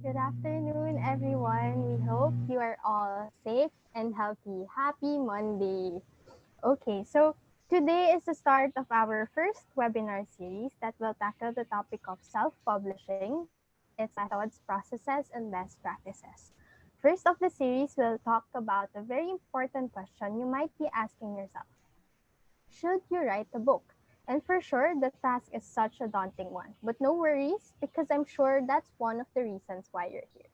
Good afternoon, everyone. We hope you are all safe and healthy. Happy Monday. Okay, so today is the start of our first webinar series that will tackle the topic of self-publishing, its methods, processes, and best practices. First of the series, we'll talk about a very important question you might be asking yourself. Should you write a book? And for sure, the task is such a daunting one. But no worries, because I'm sure that's one of the reasons why you're here.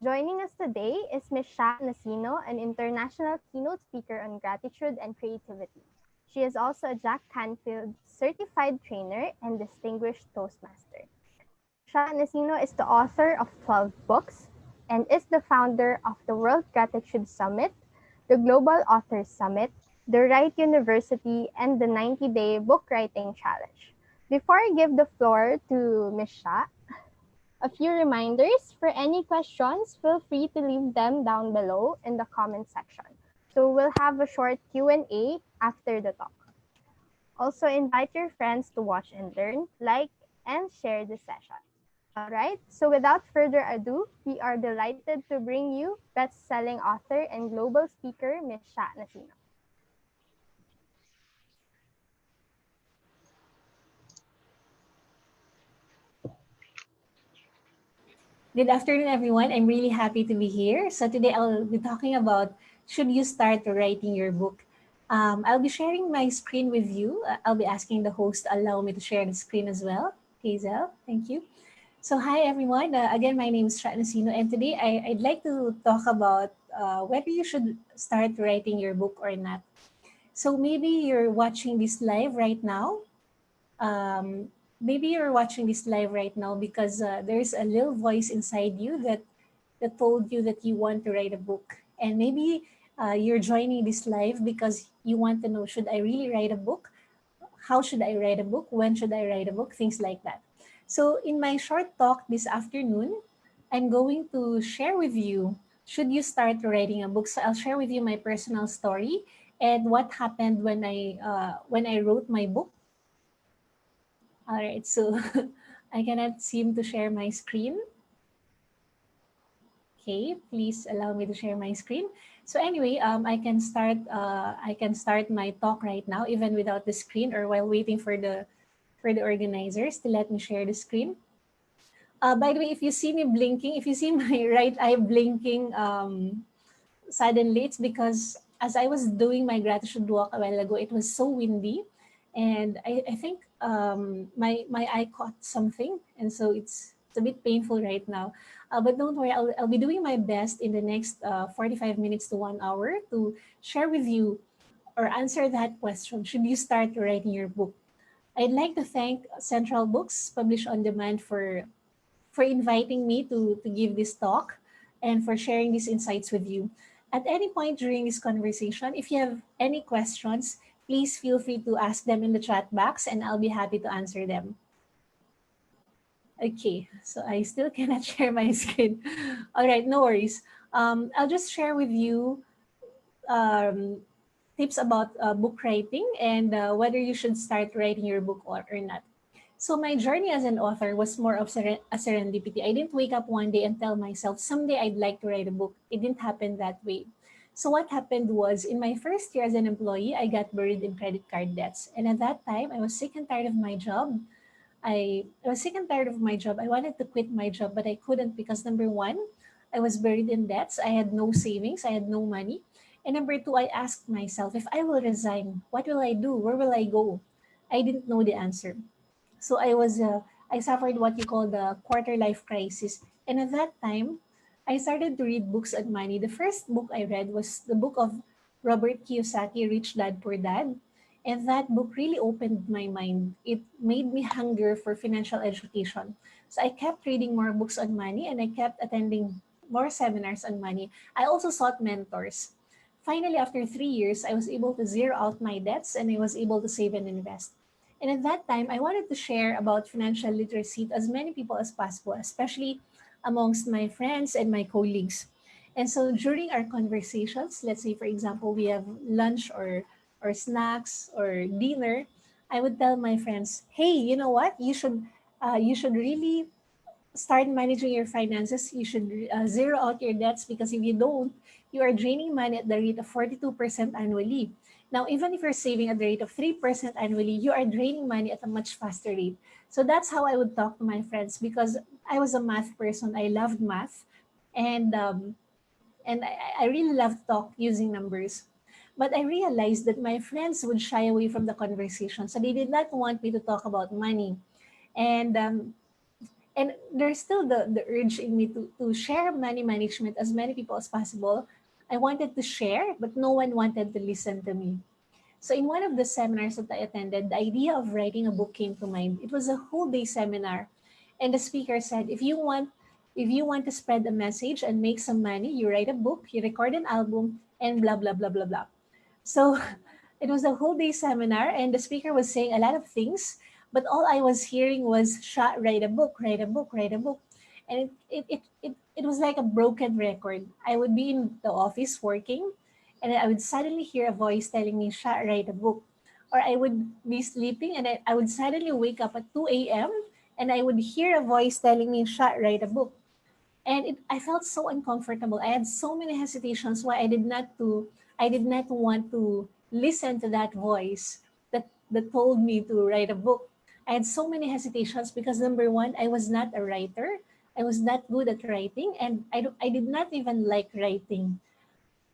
Joining us today is Ms. Sha Nacino, an international keynote speaker on gratitude and creativity. She is also a Jack Canfield certified trainer and distinguished Toastmaster. Sha Nacino is the author of 12 books and is the founder of the World Gratitude Summit, the Global Authors Summit, the Write University, and the 90-Day Book Writing Challenge. Before I give the floor to Ms. Sha, a few reminders. For any questions, feel free to leave them down below in the comment section. So we'll have a short Q&A after the talk. Also invite your friends to watch and learn, like, and share the session. All right, so without further ado, we are delighted to bring you best-selling author and global speaker, Ms. Sha Nacino. Good afternoon, everyone. I'm really happy to be here. So today I'll be talking about should you start writing your book. I'll be sharing my screen with you. I'll be asking the host to allow me to share the screen as well. Hazel, thank you. So hi, everyone. Again, my name is Sha Nacino, and today I'd like to talk about whether you should start writing your book or not. So maybe you're watching this live right now. Maybe you're watching this live right now because there's a little voice inside you that told you that you want to write a book. And maybe you're joining this live because you want to know, should I really write a book? How should I write a book? When should I write a book? Things like that. So in my short talk this afternoon, I'm going to share with you, should you start writing a book? So I'll share with you my personal story and what happened when I wrote my book. All right, so I cannot seem to share my screen. Okay, please allow me to share my screen. So anyway, I can start. I can start my talk right now, even without the screen, or while waiting for the organizers to let me share the screen. By the way, if you see me blinking, if you see my right eye blinking suddenly, it's because as I was doing my gratitude walk a while ago, it was so windy, and I think my eye caught something, and so it's a bit painful right now. But don't worry, I'll be doing my best in the next 45 minutes to 1 hour to share with you or answer that question. Should you start writing your book? I'd like to thank Central Books Publish on Demand for inviting me to give this talk and for sharing these insights with you. At any point during this conversation, if you have any questions, please feel free to ask them in the chat box and I'll be happy to answer them. Okay, so I still cannot share my screen. All right, no worries. I'll just share with you um, tips about book writing and whether you should start writing your book or not. So my journey as an author was more of a serendipity. I didn't wake up one day and tell myself, someday I'd like to write a book. It didn't happen that way. So what happened was, in my first year as an employee, I got buried in credit card debts. And at that time, I was sick and tired of my job. I was sick and tired of my job. I wanted to quit my job, but I couldn't because number one, I was buried in debts. I had no savings. I had no money. And number two, I asked myself, if I will resign, what will I do? Where will I go? I didn't know the answer. So I suffered what you call the quarter life crisis. And at that time, I started to read books on money. The first book I read was the book of Robert Kiyosaki, Rich Dad Poor Dad. And that book really opened my mind. It made me hunger for financial education. So I kept reading more books on money and I kept attending more seminars on money. I also sought mentors. Finally, after 3 years, I was able to zero out my debts and I was able to save and invest. And at that time, I wanted to share about financial literacy to as many people as possible, especially amongst my friends and my colleagues. And so during our conversations, let's say, for example, we have lunch or snacks or dinner, I would tell my friends, hey, you know what? You should really start managing your finances. You should zero out your debts, because if you don't, you are draining money at the rate of 42% annually. Now, even if you're saving at the rate of 3% annually, you are draining money at a much faster rate. So that's how I would talk to my friends, because I was a math person. I loved math. And I really love to talk using numbers. But I realized that my friends would shy away from the conversation. So they did not want me to talk about money. And there's still the urge in me to share money management as many people as possible. I wanted to share, but no one wanted to listen to me. So in one of the seminars that I attended, the idea of writing a book came to mind. It was a whole day seminar. And the speaker said, if you want to spread a message and make some money, you write a book, you record an album, and blah blah blah blah blah. So it was a whole day seminar, and the speaker was saying a lot of things, but all I was hearing was Sha, write a book, write a book, write a book. And it was like a broken record. I would be in the office working, and then I would suddenly hear a voice telling me, Sha, write a book. Or I would be sleeping, and I would suddenly wake up at 2 a.m., and I would hear a voice telling me, Sha, write a book. And I felt so uncomfortable. I had so many hesitations why I did not want to listen to that voice that told me to write a book. I had so many hesitations because, number one, I was not a writer. I was not good at writing, and I did not even like writing.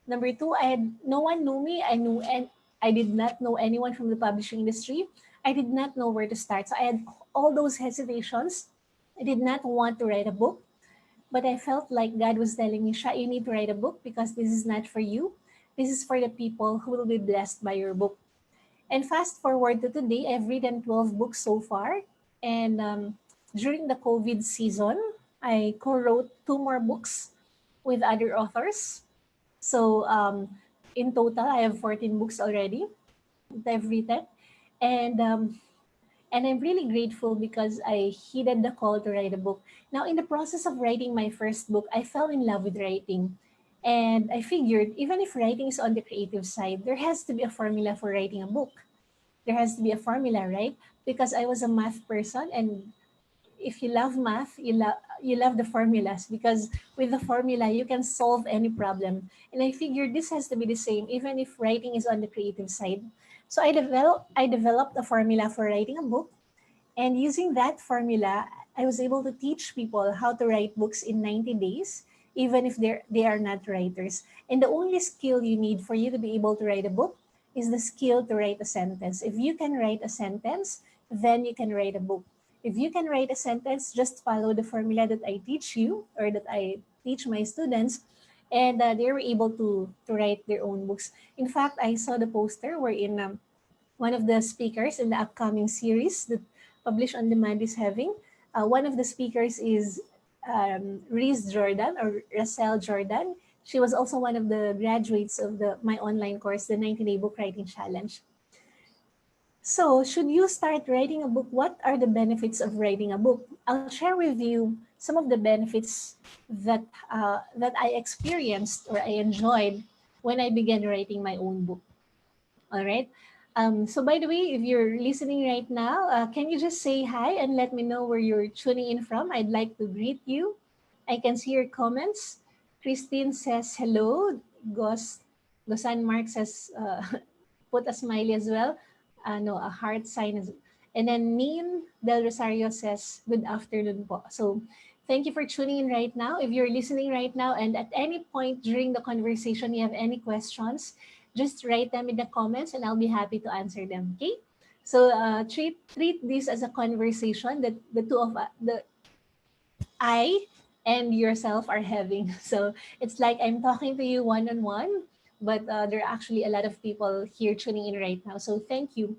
Number two, I had no one knew me. I did not know anyone from the publishing industry. I did not know where to start. So I had all those hesitations. I did not want to write a book. But I felt like God was telling me, Sha, you need to write a book, because this is not for you. This is for the people who will be blessed by your book. And fast forward to today, I've written 12 books so far. And during the COVID season, I co wrote two more books with other authors. So in total, I have 14 books already that I've written. And and I'm really grateful because I heeded the call to write a book. Now, in the process of writing my first book, I fell in love with writing. And I figured, even if writing is on the creative side, there has to be a formula for writing a book. There has to be a formula, right? Because I was a math person, and if you love math, you love the formulas, because with the formula you can solve any problem. And I figured this has to be the same even if writing is on the creative side. So I developed a formula for writing a book, and using that formula, I was able to teach people how to write books in 90 days, even if they are not writers. And the only skill you need for you to be able to write a book is the skill to write a sentence. If you can write a sentence, then you can write a book. If you can write a sentence, just follow the formula that I teach you, or that I teach my students, and they were able to write their own books. In fact, I saw the poster wherein one of the speakers in the upcoming series that Publish on Demand is having. One of the speakers is Reese Jordan, or Russell Jordan. She was also one of the graduates of my online course, the 90-Day Book Writing Challenge. So, should you start writing a book? What are the benefits of writing a book? I'll share with you some of the benefits that I experienced or I enjoyed when I began writing my own book. All right. So, by the way, if you're listening right now, can you just say hi and let me know where you're tuning in from? I'd like to greet you. I can see your comments. Christine says hello. Gosan Mark says, put a smiley as well. No, a heart sign. And then Nin Del Rosario says, good afternoon po. So, thank you for tuning in right now. If you're listening right now and at any point during the conversation you have any questions, just write them in the comments and I'll be happy to answer them. Okay? So treat this as a conversation that the two of the I and yourself are having. So it's like I'm talking to you one on one, but there are actually a lot of people here tuning in right now. So thank you.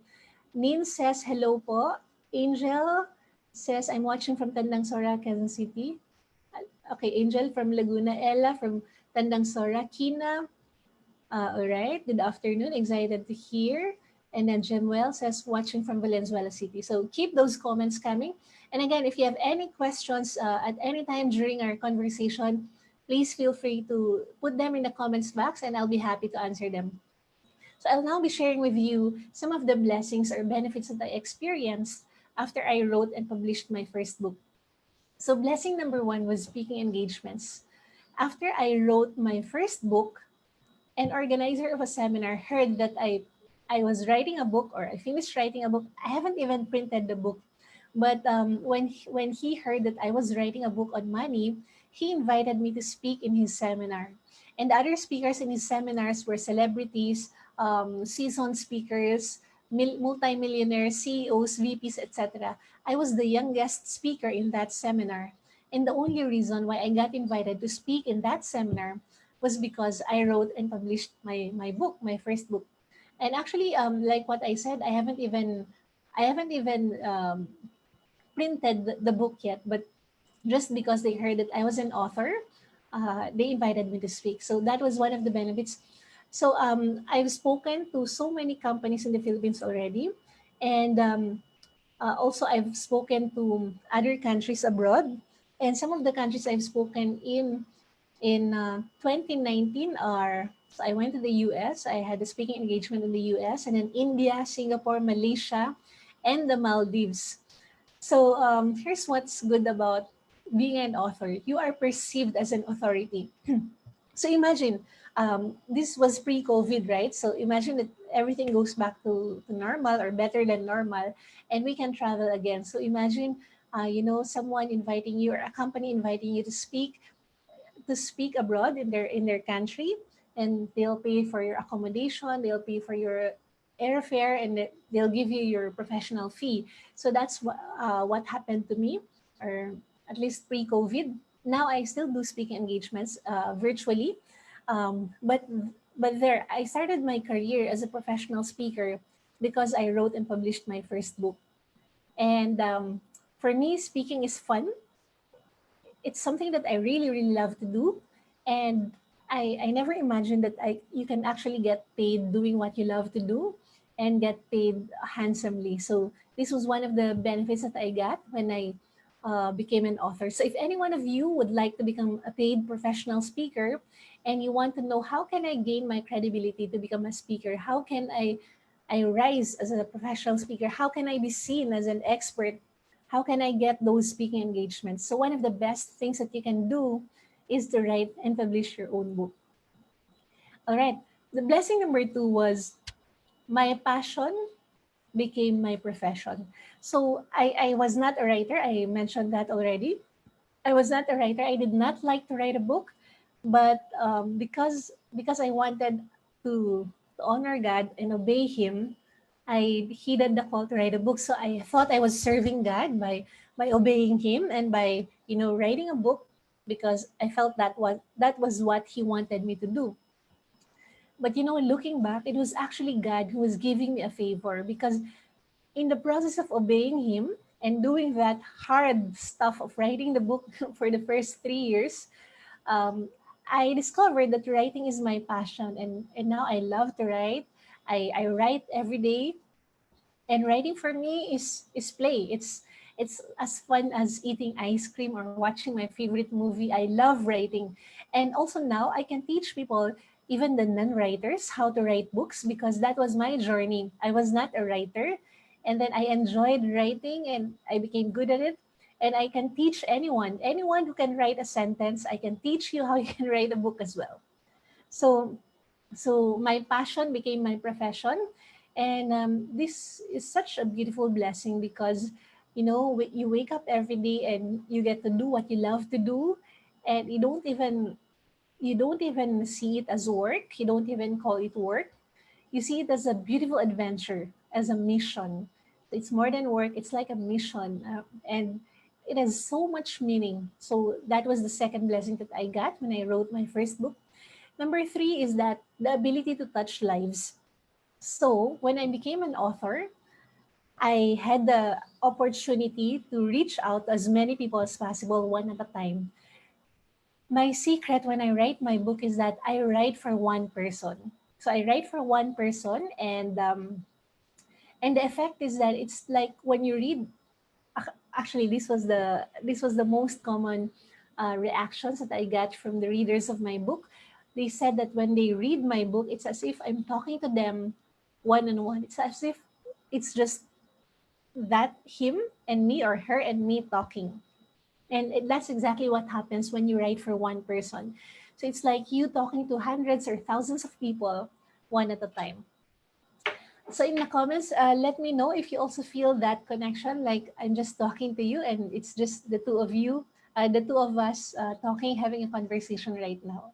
Nin says hello po. Angel says I'm watching from Tandang Sora, Quezon City. Okay, Angel from Laguna, Ella from Tandang Sora, Kina. All right. Good afternoon. Excited to hear. And then Jemuel says, watching from Valenzuela City. So keep those comments coming. And again, if you have any questions at any time during our conversation, please feel free to put them in the comments box and I'll be happy to answer them. So I'll now be sharing with you some of the blessings or benefits that I experienced after I wrote and published my first book. So blessing number one was speaking engagements. After I wrote my first book, an organizer of a seminar heard that I was writing a book, or I finished writing a book. I haven't even printed the book, but when he heard that I was writing a book on money, he invited me to speak in his seminar. And the other speakers in his seminars were celebrities, seasoned speakers, multimillionaires, CEOs, VPs, etc. I was the youngest speaker in that seminar. And the only reason why I got invited to speak in that seminar was because I wrote and published my book, my first book. And actually, like what I said, I haven't even printed the book yet, but just because they heard that I was an author, they invited me to speak. So that was one of the benefits. So I've spoken to so many companies in the Philippines already, and also I've spoken to other countries abroad. And some of the countries I've spoken in 2019 are, so I went to the US. I had a speaking engagement in the US, and then India, Singapore, Malaysia, and the Maldives. So here's what's good about being an author. You are perceived as an authority. So imagine, this was pre-COVID, right? So imagine that everything goes back to normal or better than normal, and we can travel again. So imagine, someone inviting you, or a company inviting you to speak abroad in their country, and they'll pay for your accommodation, they'll pay for your airfare, and they'll give you your professional fee. So that's what happened to me, or at least pre-COVID. Now I still do speaking engagements virtually, but there I started my career as a professional speaker because I wrote and published my first book. And for me, speaking is fun. It's something that I really, really love to do. And I never imagined that you can actually get paid doing what you love to do and get paid handsomely. So this was one of the benefits that I got when I became an author. So if any one of you would like to become a paid professional speaker, and you want to know how can I gain my credibility to become a speaker, how can I rise as a professional speaker, how can I be seen as an expert, how can I get those speaking engagements? So one of the best things that you can do is to write and publish your own book. All right. The blessing number two was my passion became my profession. So I was not a writer. I mentioned that already. I was not a writer. I did not like to write a book, but because I wanted to honor God and obey Him, I heeded the call to write a book. So I thought I was serving God by obeying Him and by writing a book, because I felt that was what He wanted me to do. But looking back, it was actually God who was giving me a favor, because in the process of obeying Him and doing that hard stuff of writing the book for the first 3 years, um, I discovered that writing is my passion, and now I love to write. I write every day, and writing for me is play. It's as fun as eating ice cream or watching my favorite movie. I love writing. And also now I can teach people, even the non-writers, how to write books, because that was my journey. I was not a writer, and then I enjoyed writing and I became good at it. And I can teach anyone who can write a sentence. I can teach you how you can write a book as well. So my passion became my profession. And this is such a beautiful blessing, because you wake up every day and you get to do what you love to do, and you don't even see it as work. You don't even call it work. You see it as a beautiful adventure, as a mission. It's more than work. It's like a mission, and it has so much meaning. So that was the second blessing that I got when I wrote my first book. Number three is that the ability to touch lives. So when I became an author, I had the opportunity to reach out to as many people as possible, one at a time. My secret when I write my book is that I write for one person. So I write for one person, and the effect is that it's like when you read. Actually, this was the most common reactions that I got from the readers of my book. They said that when they read my book, it's as if I'm talking to them one on one. It's as if it's just that him and me, or her and me talking. And that's exactly what happens when you write for one person. So it's like you talking to hundreds or thousands of people one at a time. So in the comments, let me know if you also feel that connection, like I'm just talking to you and it's just the two of you, the two of us talking, having a conversation right now.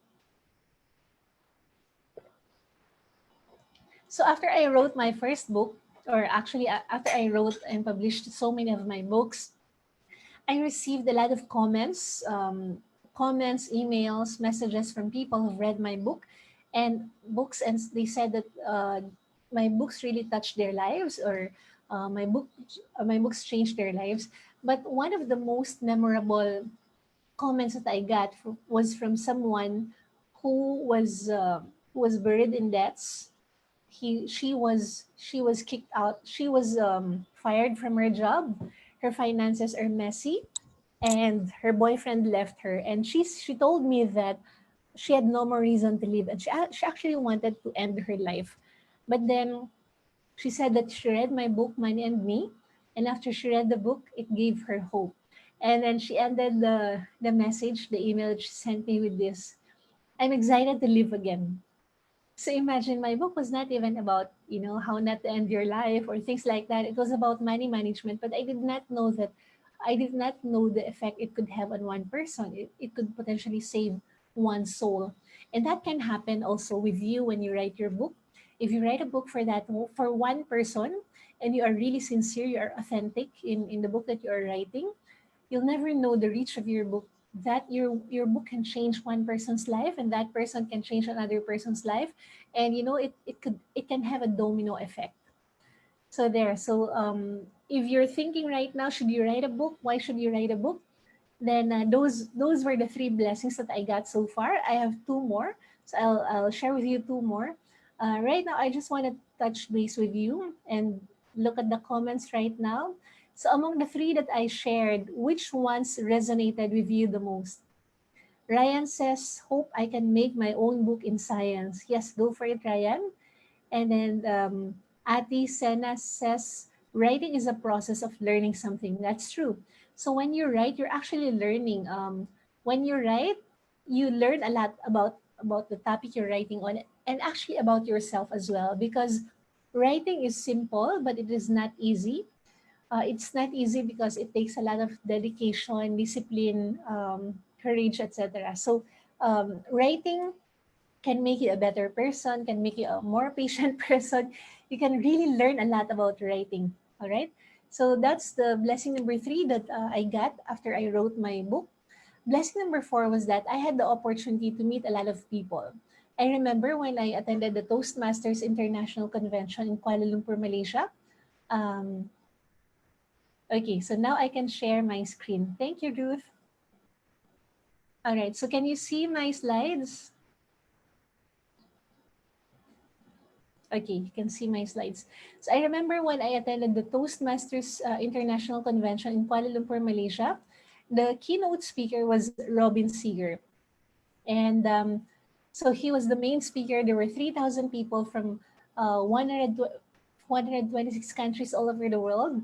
So after I wrote my first book, or actually after I wrote and published so many of my books, I received a lot of comments, emails, messages from people who've read my book, and books, and they said that my books really touched their lives, or my books changed their lives. But one of the most memorable comments that I got was from someone who was uh, who was buried in debts. She was kicked out. She was fired from her job. Her finances are messy, and her boyfriend left her, and she told me that she had no more reason to live, and she actually wanted to end her life. But then she said that she read my book, Money and Me, and after she read the book, it gave her hope. And then she ended the message, the email that she sent me with this: I'm excited to live again. So imagine, my book was not even about, how not to end your life or things like that. It was about money management, but I did not know the effect it could have on one person. It could potentially save one soul. And that can happen also with you when you write your book. If you write a book for one person, and you are really sincere, you are authentic in the book that you are writing, you'll never know the reach of your book, that your book can change one person's life, and that person can change another person's life. And it can have a domino effect. So there. So if you're thinking right now, should you write a book, why should you write a book, then those were the three blessings that I got so far. I have two more, so I'll share with you two more. Right now, I just want to touch base with you and look at the comments right now. So among the three that I shared, which ones resonated with you the most? Ryan says, "Hope I can make my own book in science." Yes, go for it, Ryan. And then Ati Sena says, writing is a process of learning something. That's true. So when you write, you're actually learning. When you write, you learn a lot about the topic you're writing on, and actually about yourself as well, because writing is simple, but it is not easy. It's not easy because it takes a lot of dedication, discipline, courage, etc. So writing can make you a better person, can make you a more patient person. You can really learn a lot about writing. All right. So that's the blessing number three that I got after I wrote my book. Blessing number four was that I had the opportunity to meet a lot of people. I remember when I attended the Toastmasters International Convention in Kuala Lumpur, Malaysia. Um, okay, so now I can share my screen. Thank you, Ruth. All right, so can you see my slides? Okay, you can see my slides. So I remember when I attended the Toastmasters International Convention in Kuala Lumpur, Malaysia, the keynote speaker was Robin Seeger. And so he was the main speaker. There were 3,000 people from 126 countries all over the world.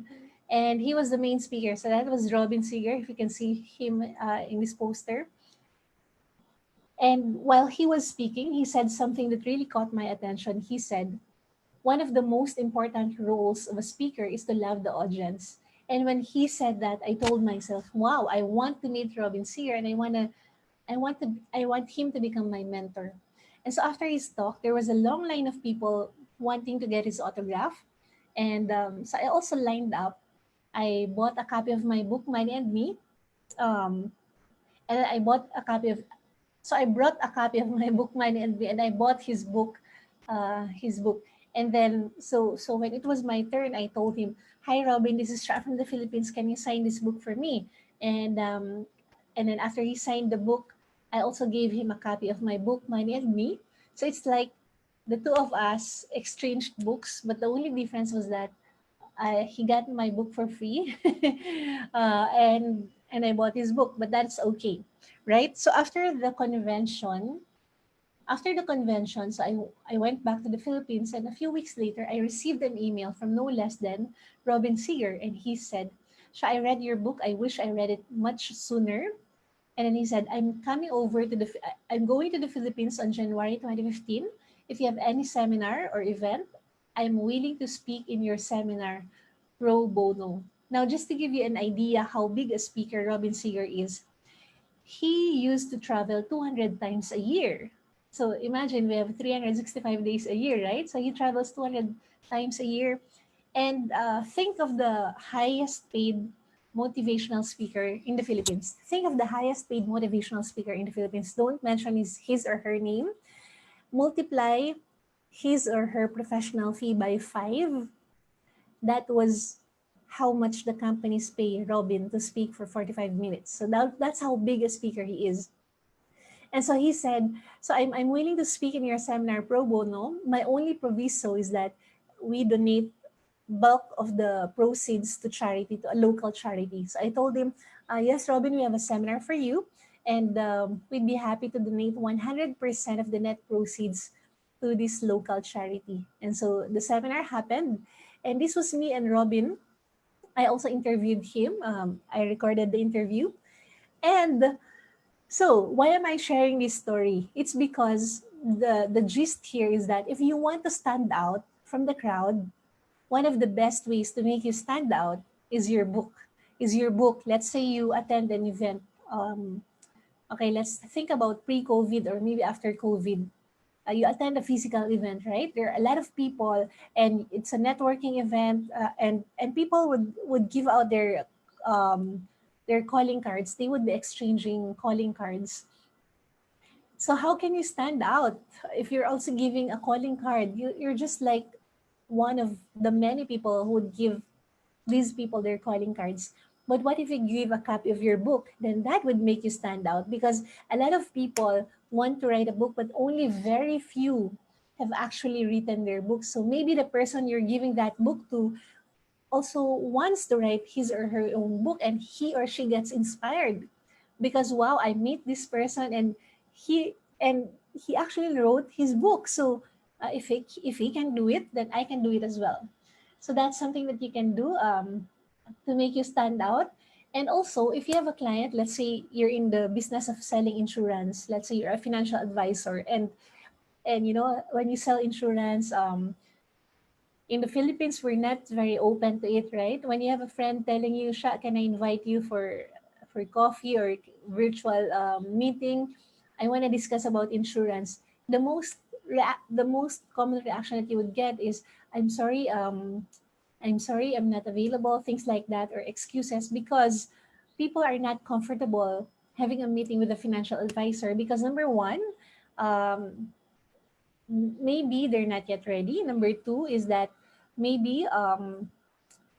And he was the main speaker. So that was Robin Seeger, if you can see him in this poster. And while he was speaking, he said something that really caught my attention. He said, one of the most important roles of a speaker is to love the audience. And when he said that, I told myself, wow, I want to meet Robin Sear, and I want him to become my mentor. And so after his talk, there was a long line of people wanting to get his autograph. And so I also lined up. I bought a copy of my book, Money and Me. Um, and I bought a copy of So I brought a copy of my book, Money and Me, and I bought his book. And then, so when it was my turn, I told him, "Hi, Robin, this is Sha from the Philippines. Can you sign this book for me?" And and then after he signed the book, I also gave him a copy of my book, Money and Me. So it's like the two of us exchanged books, but the only difference was that he got my book for free, and I bought his book, but that's okay, right? So after the convention, so I went back to the Philippines, and a few weeks later, I received an email from no less than Robin Seeger, and he said, Sha, I read your book. I wish I read it much sooner. And then he said, I'm going to the Philippines on January 2015. If you have any seminar or event, I'm willing to speak in your seminar pro bono. Now, just to give you an idea how big a speaker Robin Seeger is, he used to travel 200 times a year. So imagine we have 365 days a year, right? So he travels 200 times a year. And think of the highest paid motivational speaker in the Philippines. Think of the highest paid motivational speaker in the Philippines. Don't mention his or her name. Multiply his or her professional fee by five. That was how much the companies pay Robin to speak for 45 minutes. So that's how big a speaker he is. And so he said, so I'm willing to speak in your seminar pro bono. My only proviso is that we donate bulk of the proceeds to charity, to a local charity. So I told him, yes, Robin, we have a seminar for you. And we'd be happy to donate 100% of the net proceeds to this local charity. And so the seminar happened. And this was me and Robin. I also interviewed him. I recorded the interview. And so, why am I sharing this story? It's because the gist here is that if you want to stand out from the crowd, one of the best ways to make you stand out is your book. Is your book. Let's say you attend an event. Okay, let's think about pre-COVID or maybe after COVID. You attend a physical event, right? There are a lot of people, and it's a networking event, and people would give out their calling cards. They would be exchanging calling cards. So how can you stand out if you're also giving a calling card? You're just like one of the many people who would give these people their calling cards. But what if you give a copy of your book? Then that would make you stand out, because a lot of people want to write a book, but only very few have actually written their book. So maybe the person you're giving that book to also wants to write his or her own book, and he or she gets inspired because, wow, I meet this person, and he actually wrote his book. So if he can do it, then I can do it as well. So that's something that you can do to make you stand out. And also, if you have a client, let's say you're in the business of selling insurance, let's say you're a financial advisor, and when you sell insurance, in the Philippines, we're not very open to it, right? When you have a friend telling you, Sha, can I invite you for coffee or virtual meeting? I want to discuss about insurance. The most common reaction that you would get is, I'm sorry, I'm sorry, I'm not available, things like that, or excuses, because people are not comfortable having a meeting with a financial advisor because, number one, um, maybe they're not yet ready. Number two is that maybe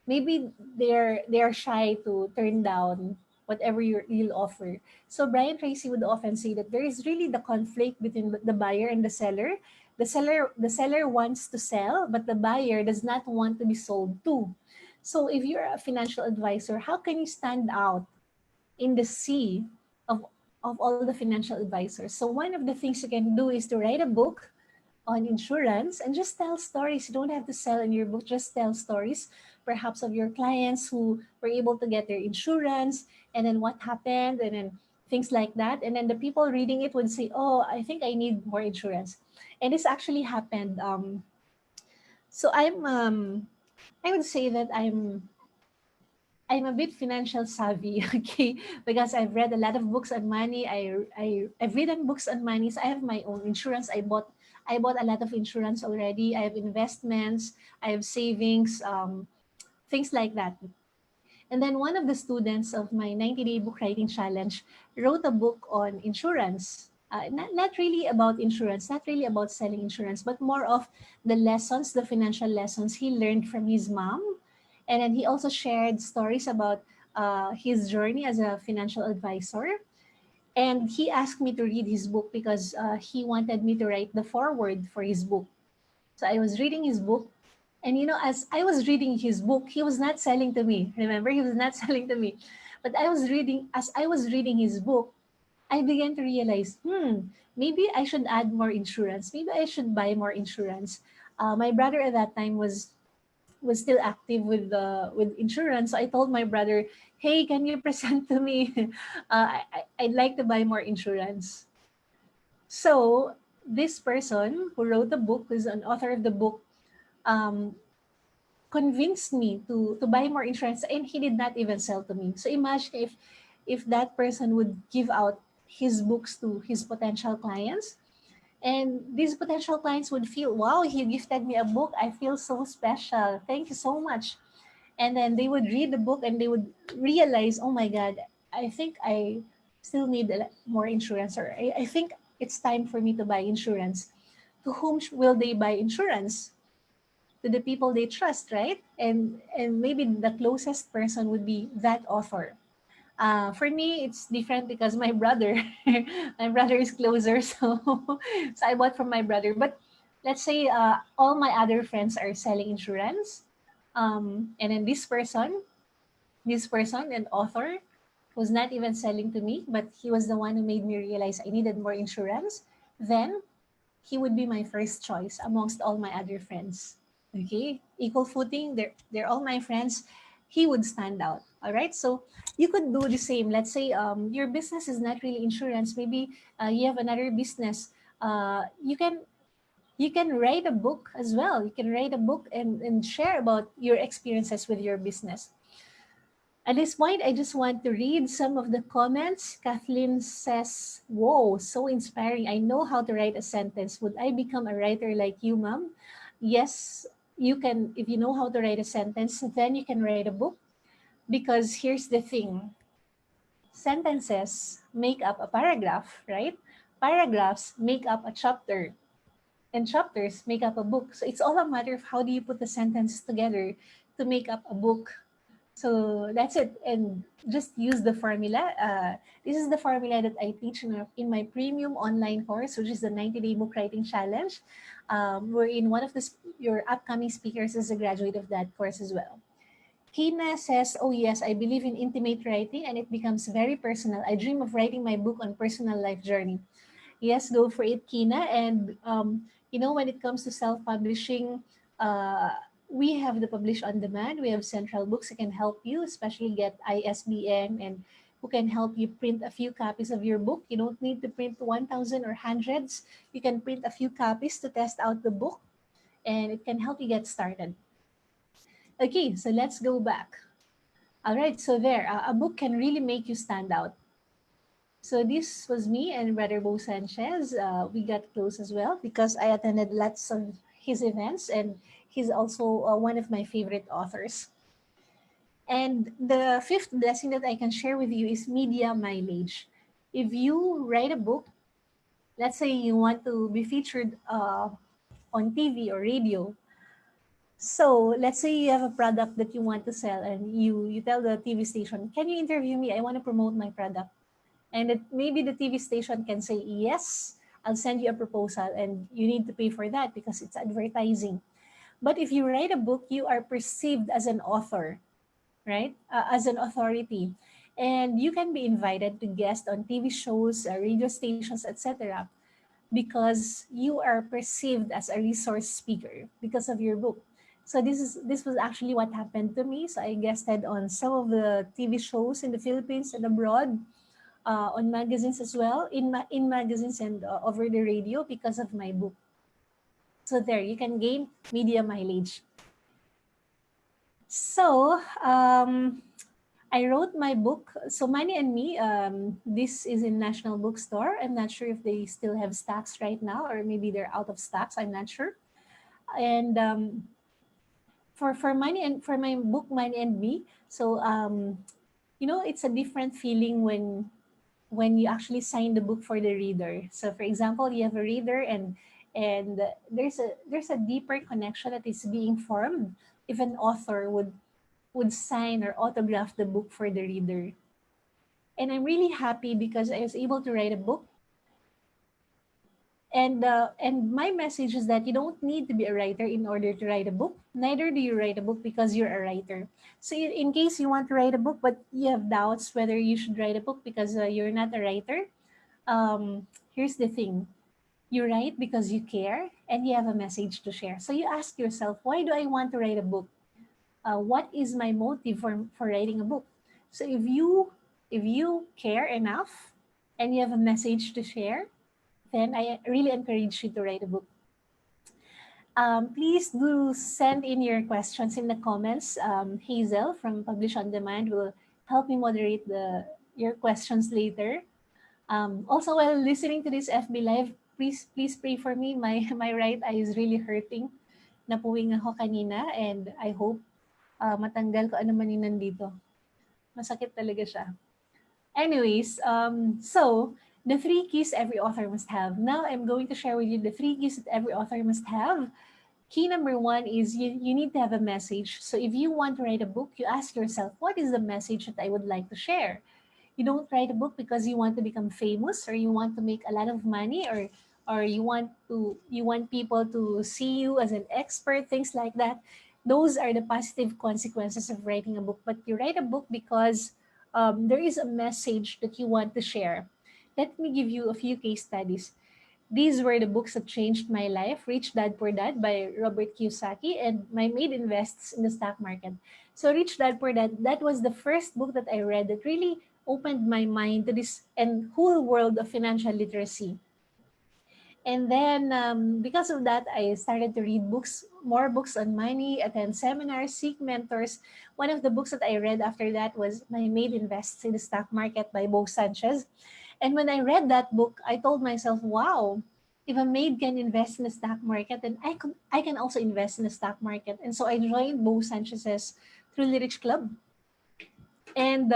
maybe they're shy to turn down whatever you'll offer. So Brian Tracy would often say that there is really the conflict between the buyer and the seller. The seller wants to sell, but the buyer does not want to be sold to. So if you're a financial advisor, how can you stand out in the sea of all the financial advisors? So one of the things you can do is to write a book on insurance and just tell stories. You don't have to sell in your book, just tell stories, perhaps of your clients who were able to get their insurance, and then what happened, and then things like that. And then the people reading it would say, oh, I think I need more insurance. And this actually happened. So I would say that I'm a bit financial savvy, okay, because I've read a lot of books on money. I've written books on money. So I have my own insurance. I bought a lot of insurance already. I have investments. I have savings, things like that. And then one of the students of my 90-day book writing challenge wrote a book on insurance. Not really about insurance, not really about selling insurance, but more of the lessons, the financial lessons he learned from his mom. And then he also shared stories about his journey as a financial advisor. And he asked me to read his book because he wanted me to write the foreword for his book. So I was reading his book. And as I was reading his book, he was not selling to me. Remember, he was not selling to me. But as I was reading his book, I began to realize, maybe I should add more insurance. Maybe I should buy more insurance. My brother at that time was still active with insurance. So I told my brother, "Hey, can you present to me? I'd like to buy more insurance." So this person who wrote the book, who's an author of the book, um, convinced me to buy more insurance, and he did not even sell to me. So imagine if that person would give out his books to his potential clients, and these potential clients would feel, wow, he gifted me a book. I feel so special. Thank you so much. And then they would read the book and they would realize, oh my God, I think I still need more insurance, or I think it's time for me to buy insurance. To whom will they buy insurance? To the people they trust, right? And maybe the closest person would be that author. For me, it's different because my brother, my brother is closer, so so I bought from my brother. But let's say all my other friends are selling insurance, and then this person, an author, was not even selling to me, but he was the one who made me realize I needed more insurance. Then he would be my first choice amongst all my other friends. Okay, equal footing. They're all my friends. He would stand out. All right. So you could do the same. Let's say your business is not really insurance. Maybe you have another business. You can write a book as well. You can write a book and share about your experiences with your business. At this point, I just want to read some of the comments. Kathleen says, "Whoa, so inspiring. I know how to write a sentence. Would I become a writer like you, mom?" Yes, you can. If you know how to write a sentence, then you can write a book. Because here's the thing, sentences make up a paragraph, right? Paragraphs make up a chapter, and chapters make up a book. So it's all a matter of how do you put the sentences together to make up a book. So that's it. And just use the formula. This is the formula that I teach in my premium online course, which is the 90-day book writing challenge. Wherein one of your upcoming speakers is a graduate of that course as well. Kina says, "Oh yes, I believe in intimate writing and it becomes very personal. I dream of writing my book on personal life journey." Yes, go for it, Kina. And when it comes to self-publishing, uh, we have the Publish on Demand. We have Central Books who can help you, especially get ISBN, and who can help you print a few copies of your book. You don't need to print 1,000 or hundreds. You can print a few copies to test out the book, and it can help you get started. Okay, so let's go back. All right, so there, a book can really make you stand out. So this was me and Brother Bo Sanchez. We got close as well because I attended lots of his events, and he's also one of my favorite authors. And the fifth blessing that I can share with you is media mileage. If you write a book, let's say you want to be featured on TV or radio. So let's say you have a product that you want to sell, and you tell the TV station, "Can you interview me? I want to promote my product." And maybe the TV station can say, "Yes, I'll send you a proposal," and you need to pay for that because it's advertising. But if you write a book, you are perceived as an author, right? As an authority. And you can be invited to guest on TV shows, radio stations, etc. because you are perceived as a resource speaker because of your book. So this was actually what happened to me. So I guested on some of the TV shows in the Philippines and abroad, on magazines as well, in magazines and over the radio because of my book. So there, you can gain media mileage. So I wrote my book. So Money and Me. This is in National Bookstore. I'm not sure if they still have stocks right now, or maybe they're out of stocks. I'm not sure. And for Money and for my book Money and Me. So it's a different feeling when you actually sign the book for the reader. So for example, you have a reader, and there's a deeper connection that is being formed if an author would sign or autograph the book for the reader. And I'm really happy because I was able to write a book. And my message is that you don't need to be a writer in order to write a book. Neither do you write a book because you're a writer. So in case you want to write a book but you have doubts whether you should write a book because you're not a writer, here's the thing. You write because you care and you have a message to share. So you ask yourself, why do I want to write a book? what is my motive for writing a book. So if you care enough and you have a message to share, then I really encourage you to write a book. Please do send in your questions in the comments. Hazel from Publish On Demand will help me moderate your questions later. Also, while listening to this FB Live, please pray for me. My right eye is really hurting. Napuwing ako kanina and I hope matanggal ko ano man yung nandito. Masakit talaga siya. Anyways, so the three keys every author must have. Now I'm going to share with you the three keys that every author must have. Key number one is you need to have a message. So if you want to write a book, you ask yourself, what is the message that I would like to share? You don't write a book because you want to become famous or you want to make a lot of money or you want people to see you as an expert, things like that. Those are the positive consequences of writing a book. But you write a book because there is a message that you want to share. Let me give you a few case studies. These were the books that changed my life: Rich Dad Poor Dad by Robert Kiyosaki and My Maid Invests in the Stock Market. So, Rich Dad Poor Dad, that was the first book that I read that really opened my mind to this and whole world of financial literacy. And then, because of that, I started to read books, more books on money, attend seminars, seek mentors. One of the books that I read after that was My Maid Invests in the Stock Market by Bo Sanchez. And when I read that book, I told myself, wow, if a maid can invest in the stock market, then I can also invest in the stock market. And so I joined Bo Sanchez's Truly Rich Club. And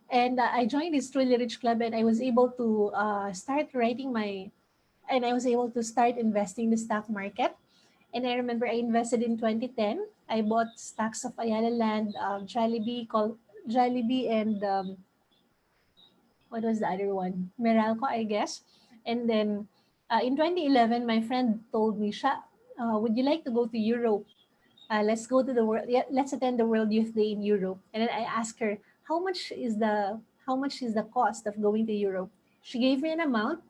I joined this Truly Rich Club and I was able to I was able to start investing in the stock market. And I remember I invested in 2010. I bought stocks of Ayala Land, Jollibee, and what was the other one? Meralco, I guess. And then in 2011, my friend told me, Sha, would you like to go to Europe? Let's go to the world. Yeah, let's attend the World Youth Day in Europe. And then I asked her, how much is the cost of going to Europe? She gave me an amount.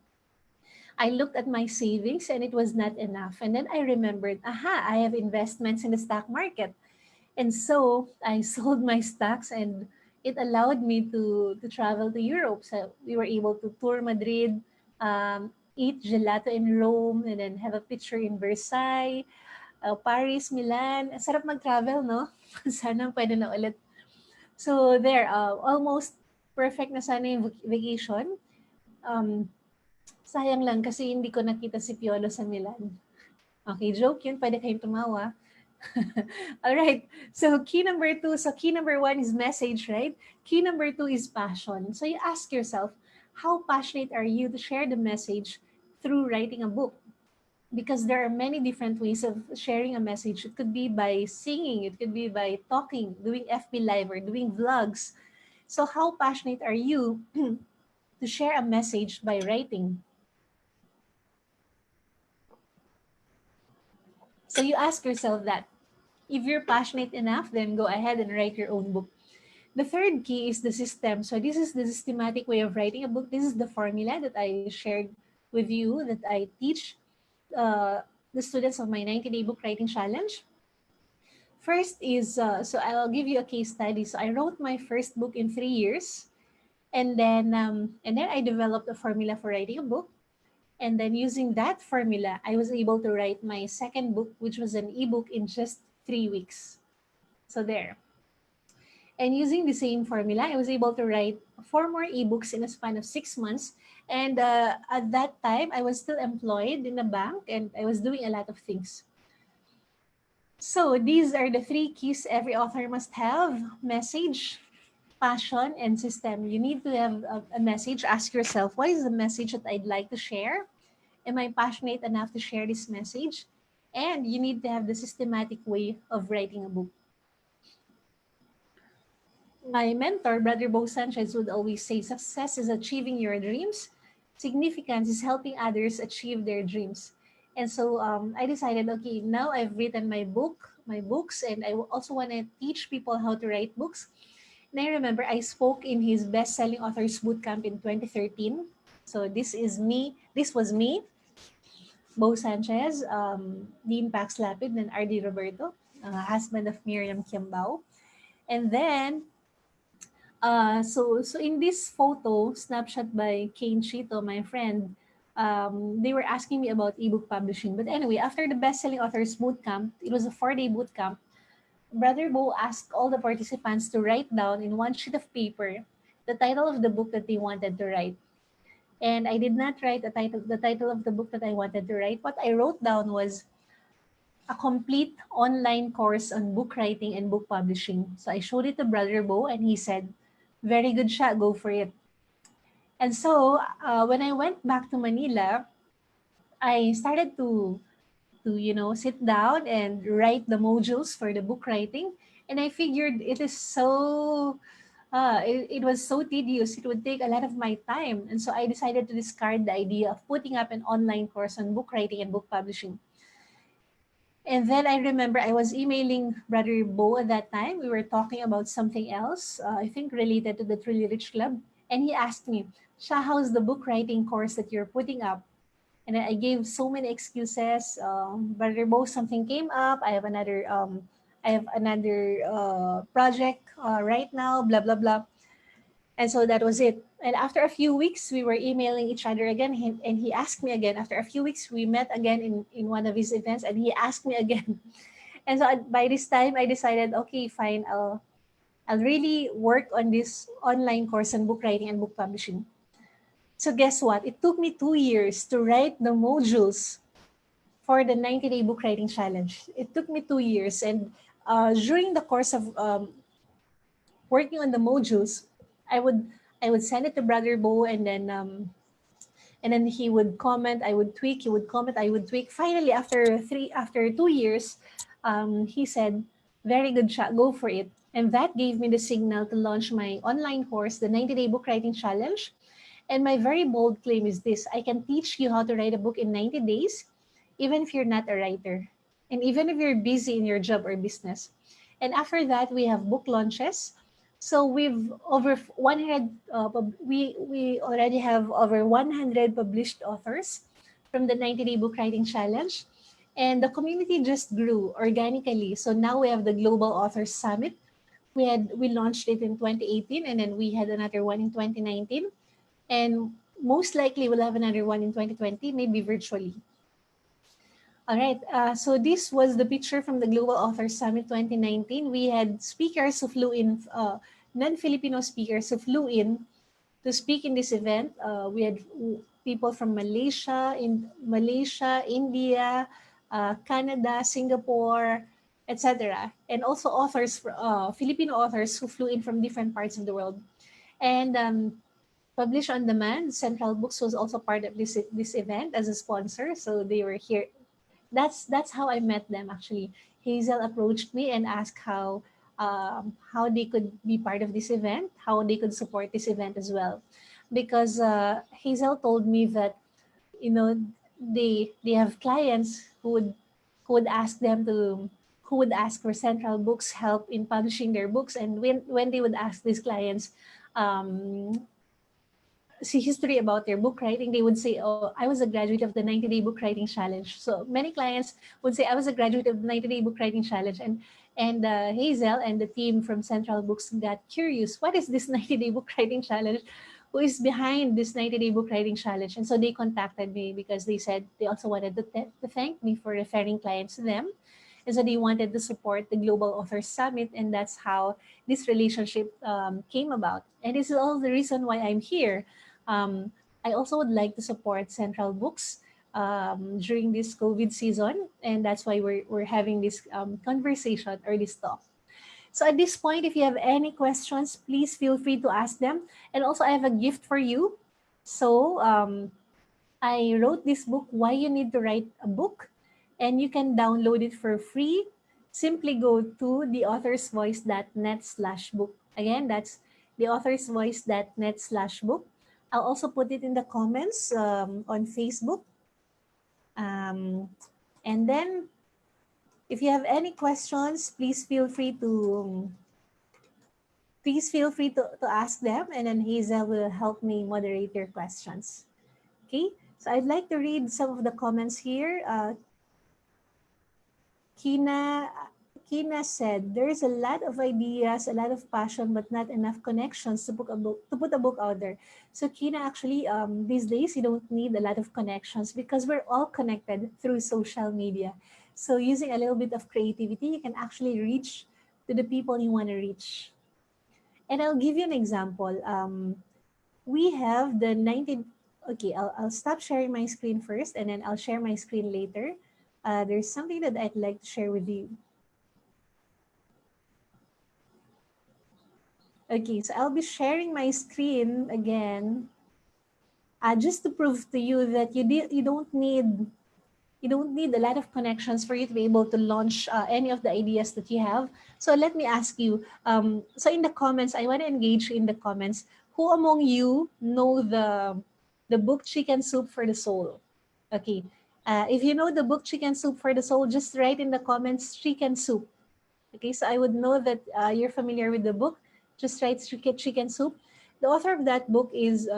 I looked at my savings and it was not enough. And then I remembered, aha, I have investments in the stock market. And so I sold my stocks and it allowed me to travel to Europe. So we were able to tour Madrid, eat gelato in Rome, and then have a picture in Versailles, Paris, Milan. Ang sarap mag-travel, no? Sana pwede na ulit. So there, almost perfect na sana yung vacation. Sayang lang kasi hindi ko nakita si Piolo sa Milan. Okay, joke yun. Pwede kayong tumawa. All right. So key number one is message, right? Key number two is passion. So you ask yourself, how passionate are you to share the message through writing a book? Because there are many different ways of sharing a message. It could be by singing, it could be by talking, doing FB Live, or doing vlogs. So how passionate are you to share a message by writing? So you ask yourself that. If you're passionate enough, then go ahead and write your own book. The third key is the system. So this is the systematic way of writing a book. This is the formula that I shared with you that I teach the students of my 90-day book writing challenge. First is, so I'll give you a case study. So I wrote my first book in 3 years. And then I developed a formula for writing a book. And then using that formula, I was able to write my second book, which was an ebook in just 3 weeks. So there. And using the same formula, I was able to write 4 more ebooks in a span of 6 months. And at that time, I was still employed in a bank and I was doing a lot of things. So these are the three keys every author must have: message, passion, and system. You need to have a message. Ask yourself, what is the message that I'd like to share? Am I passionate enough to share this message? And you need to have the systematic way of writing a book. My mentor, Brother Bo Sanchez, would always say, success is achieving your dreams. Significance is helping others achieve their dreams. And so I decided, okay, now I've written my books, and I also want to teach people how to write books. And I remember I spoke in his best-selling authors bootcamp in 2013. So this was me, Bo Sanchez, Dean Pax Lapid, and R.D. Roberto. husband of Miriam Kiambao. And then, so in this photo, snapshot by Kane Chito, my friend, they were asking me about ebook publishing. But anyway, after the best-selling authors boot camp, it was a 4-day boot camp. Brother Bo asked all the participants to write down in one sheet of paper the title of the book that they wanted to write. And I did not write the title of the book that I wanted to write. What I wrote down was a complete online course on book writing and book publishing. So I showed it to Brother Bo, and he said, "Very good shot, go for it." And so when I went back to Manila, I started to sit down and write the modules for the book writing. And I figured it was so tedious. It would take a lot of my time. And so I decided to discard the idea of putting up an online course on book writing and book publishing. And then I remember I was emailing Brother Bo at that time. We were talking about something else, I think related to the Truly Rich Club. And he asked me, "Sha, how's the book writing course that you're putting up?" And I gave so many excuses. Brother Bo, something came up. I have another project right now, blah, blah, blah. And so that was it. And after a few weeks, we were emailing each other again. And he asked me again. After a few weeks, we met again in one of his events, and he asked me again. And so by this time, I decided, okay, fine, I'll really work on this online course on book writing and book publishing. So guess what? It took me 2 years to write the modules for the 90-day book writing challenge. It took me 2 years, and during the course of working on the modules, I would I would send it to Brother Bo, and then he would comment. I would tweak. He would comment. I would tweak. Finally, after 2 years, he said, "Very good shot. Go for it." And that gave me the signal to launch my online course, the 90-day book writing challenge. And my very bold claim is this: I can teach you how to write a book in 90 days, even if you're not a writer, and even if you're busy in your job or business. And after that, we have book launches. So we've over 100, we already have over 100 published authors from the 90-day book writing challenge. And the community just grew organically. So now we have the Global Authors Summit. We launched it in 2018, and then we had another one in 2019, and most likely we'll have another one in 2020, maybe virtually. All right. So this was the picture from the Global Authors Summit 2019. We had speakers who flew in, non-Filipino speakers who flew in to speak in this event. We had people from Malaysia, India, Canada, Singapore, etc., and also Filipino authors who flew in from different parts of the world. And Publish on Demand, Central Books was also part of this event as a sponsor, so they were here. That's how I met them actually. Hazel approached me and asked how they could be part of this event, how they could support this event as well, because Hazel told me that you know they have clients who would ask them to who would ask for Central Books help in publishing their books, and when they would ask these clients um, see history about their book writing, they would say, "Oh, I was a graduate of the 90-day book writing challenge." So many clients would say, "I was a graduate of the 90-day book writing challenge," and Hazel and the team from Central Books got curious. What is this 90-day book writing challenge? Who is behind this 90-day book writing challenge? And so they contacted me because they said they also wanted to thank me for referring clients to them. And so they wanted to support the Global Authors Summit, and that's how this relationship came about. And this is all the reason why I'm here. um, I also would like to support Central Books during this COVID season, and that's why we're having this conversation or this talk. So at this point, if you have any questions, please feel free to ask them. And also, I have a gift for you. So I wrote this book, Why You Need to Write a Book, and you can download it for free. Simply go to theauthorsvoice.net/book. Again, that's theauthorsvoice.net/book. I'll also put it in the comments on Facebook. Um, and then, if you have any questions, please feel free to ask them, and then Hazel will help me moderate your questions. Okay, so I'd like to read some of the comments here. Kina Kina said, there's a lot of ideas, a lot of passion, but not enough connections to put a book out there. So Kina, actually, these days you don't need a lot of connections because we're all connected through social media. So using a little bit of creativity, you can actually reach to the people you want to reach. And I'll give you an example. We have the 19. Okay, I'll stop sharing my screen first, and then I'll share my screen later. There's something that I'd like to share with you. Okay, so I'll be sharing my screen again, just to prove to you that you don't need a lot of connections for you to be able to launch any of the ideas that you have. So let me ask you. So in the comments, I want to engage in the comments. Who among you know the book Chicken Soup for the Soul? Okay. If you know the book Chicken Soup for the Soul, just write in the comments Chicken Soup. Okay, so I would know that you're familiar with the book. Just write Chicken Soup. The author of that book is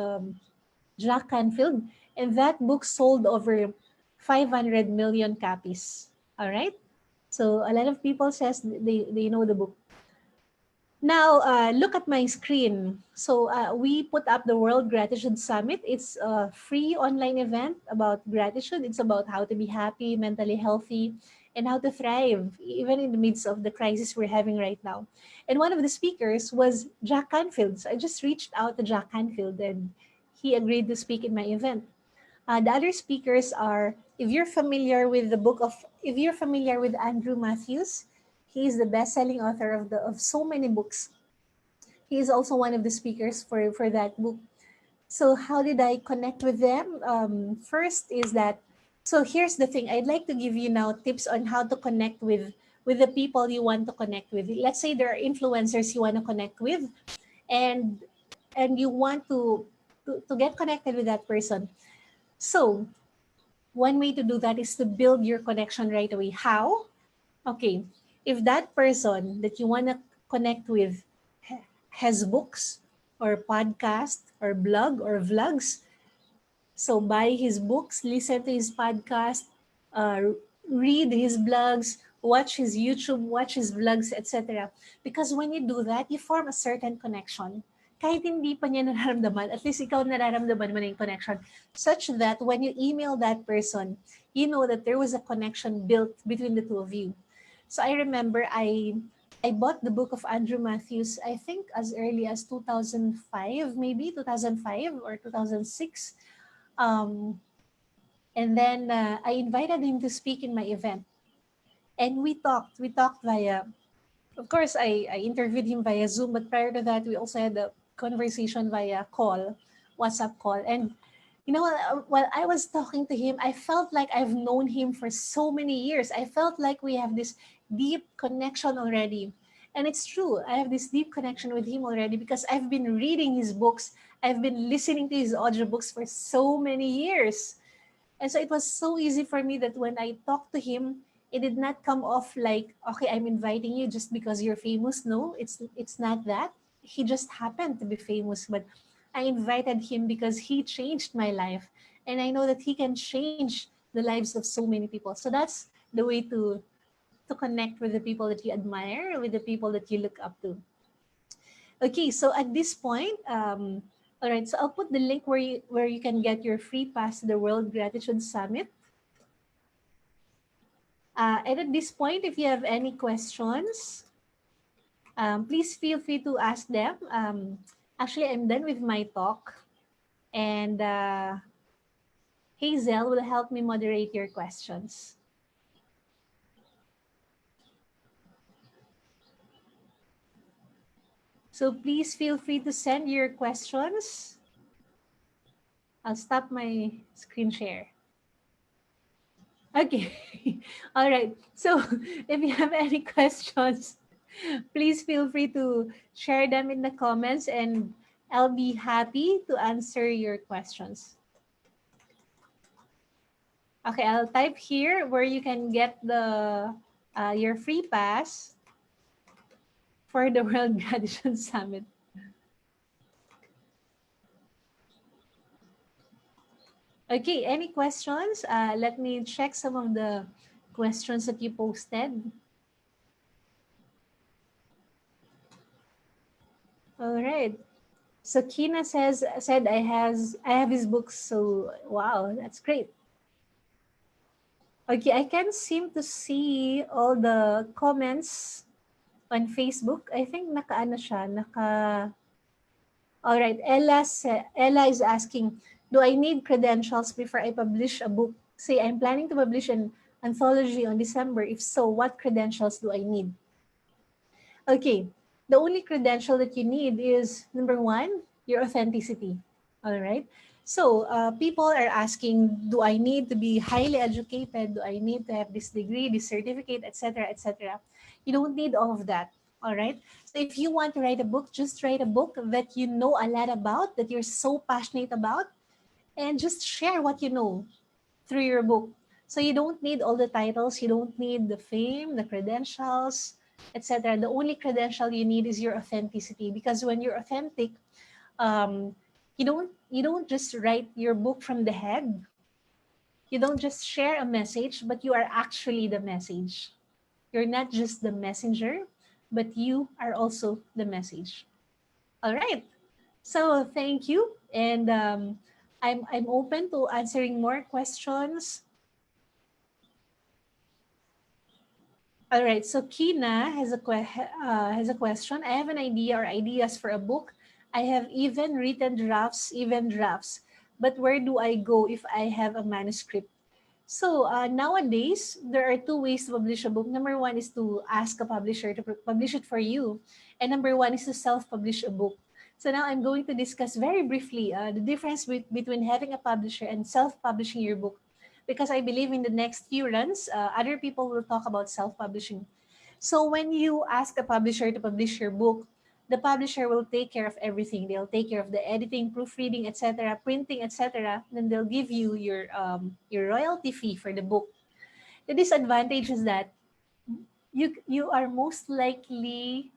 Jack Canfield, and that book sold over 500 million copies. All right, so a lot of people says they know the book. Now, look at my screen. So we put up the World Gratitude Summit. It's a free online event about gratitude. It's about how to be happy, mentally healthy, and how to thrive, even in the midst of the crisis we're having right now. And one of the speakers was Jack Canfield. So I just reached out to Jack Canfield, and he agreed to speak in my event. The other speakers are, if you're familiar with Andrew Matthews, he is the best-selling author of so many books. He is also one of the speakers for that book. So how did I connect with them? First is that, so here's the thing. I'd like to give you now tips on how to connect with the people you want to connect with. Let's say there are influencers you want to connect with, and you want to get connected with that person. So one way to do that is to build your connection right away. How? Okay, if that person that you want to connect with has books or podcast or blog or vlogs, so buy his books, listen to his podcast, read his blogs, watch his YouTube, watch his vlogs, etc. Because when you do that, you form a certain connection. Kahit hindi pa niya nararamdaman, at least ikaw nararamdaman mo na yung connection. Such that when you email that person, you know that there was a connection built between the two of you. So I remember I bought the book of Andrew Matthews, I think as early as 2005, maybe 2005 or 2006. Um, and then I invited him to speak in my event. And we talked. We talked via, of course, I interviewed him via Zoom, but prior to that, we also had a conversation via call, WhatsApp call. And you know, while I was talking to him, I felt like I've known him for so many years. I felt like we have this deep connection already. And it's true, I have this deep connection with him already because I've been reading his books, I've been listening to his audiobooks for so many years. And so it was so easy for me that when I talked to him, it did not come off like, okay, I'm inviting you just because you're famous. No, it's not that. He just happened to be famous, but I invited him because he changed my life. And I know that he can change the lives of so many people. So that's the way to connect with the people that you admire, with the people that you look up to. Okay, so at this point, all right, so I'll put the link where you can get your free pass to the World Gratitude Summit. And at this point, if you have any questions, please feel free to ask them. Actually, I'm done with my talk, and Hazel will help me moderate your questions. So please feel free to send your questions. I'll stop my screen share. Okay. All right. So if you have any questions, please feel free to share them in the comments and I'll be happy to answer your questions. Okay, I'll type here where you can get the your free pass for the World Gratitude Summit. Okay, any questions? Let me check some of the questions that you posted. All right. So Kina said I have his books. So wow, that's great. Okay, I can't seem to see all the comments on Facebook. I think naka-ano siya, all right. Ella is asking, do I need credentials before I publish a book? Say I'm planning to publish an anthology on December. If so, what credentials do I need? Okay. The only credential that you need is number one, your authenticity. All right. So people are asking, do I need to be highly educated? Do I need to have this degree, this certificate, etc., etc.? You don't need all of that. All right. So if you want to write a book, just write a book that you know a lot about, that you're so passionate about, and just share what you know through your book. So you don't need all the titles, you don't need the fame, the credentials, etc. The only credential you need is your authenticity, because when you're authentic, um, you don't just write your book from the head. You don't just share a message, but you are actually the message. You're not just the messenger, but you are also the message. All right. So thank you, and I'm open to answering more questions. All right. So Kina has a question. I have an idea or ideas for a book. I have even drafts. But where do I go if I have a manuscript? So nowadays, there are two ways to publish a book. Number one is to ask a publisher to publish it for you, and number one is to self-publish a book. So now I'm going to discuss very briefly the difference between having a publisher and self-publishing your book, because I believe in the next few runs, other people will talk about self-publishing. So when you ask a publisher to publish your book, the publisher will take care of everything. They'll take care of the editing, proofreading, etc., printing, etc. Then they'll give you your royalty fee for the book. The disadvantage is that you are most likely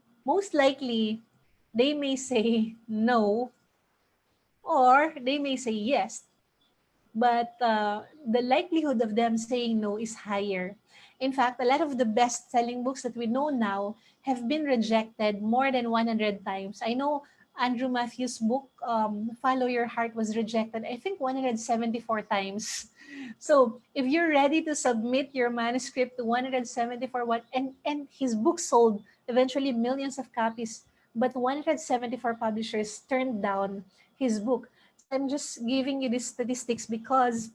they may say no, or they may say yes, but the likelihood of them saying no is higher. In fact, a lot of the best selling books that we know now have been rejected more than 100 times. I know Andrew Matthews' book, Follow Your Heart, was rejected, I think, 174 times. So if you're ready to submit your manuscript to 174, and his book sold eventually millions of copies, but 174 publishers turned down his book. I'm just giving you these statistics because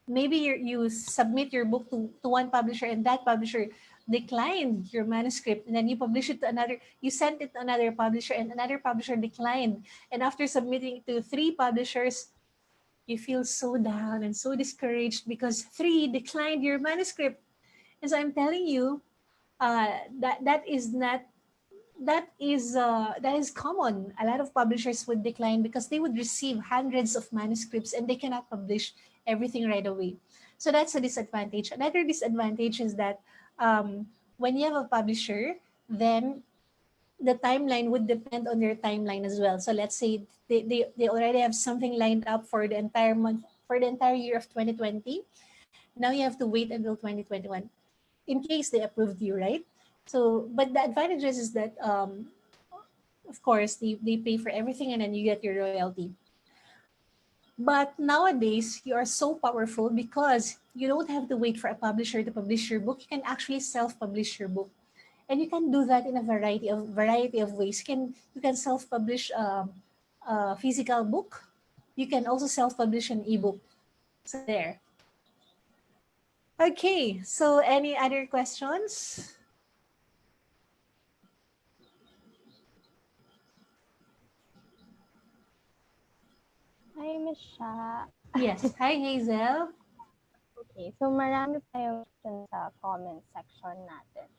maybe you submit your book to one publisher, and that publisher declined your manuscript, and then you publish it to another, you sent it to another publisher, and another publisher declined. And after submitting it to three publishers, you feel so down and so discouraged because three declined your manuscript. And so I'm telling you, that is common. A lot of publishers would decline because they would receive hundreds of manuscripts and they cannot publish everything right away. So that's a disadvantage. Another disadvantage is that when you have a publisher, then the timeline would depend on their timeline as well. So let's say they already have something lined up for the entire month, for the entire year of 2020. Now you have to wait until 2021 in case they approved you, right? So, but the advantages is that, of course, they pay for everything and then you get your royalty. But nowadays, you are so powerful because you don't have to wait for a publisher to publish your book. You can actually self-publish your book, and you can do that in a variety of ways. You can self-publish a physical book. You can also self-publish an ebook. So there. Okay. So any other questions? Hi, Miss Sha. Yes. Hi, Hazel. Okay, so marami pa yung question sa comment section natin.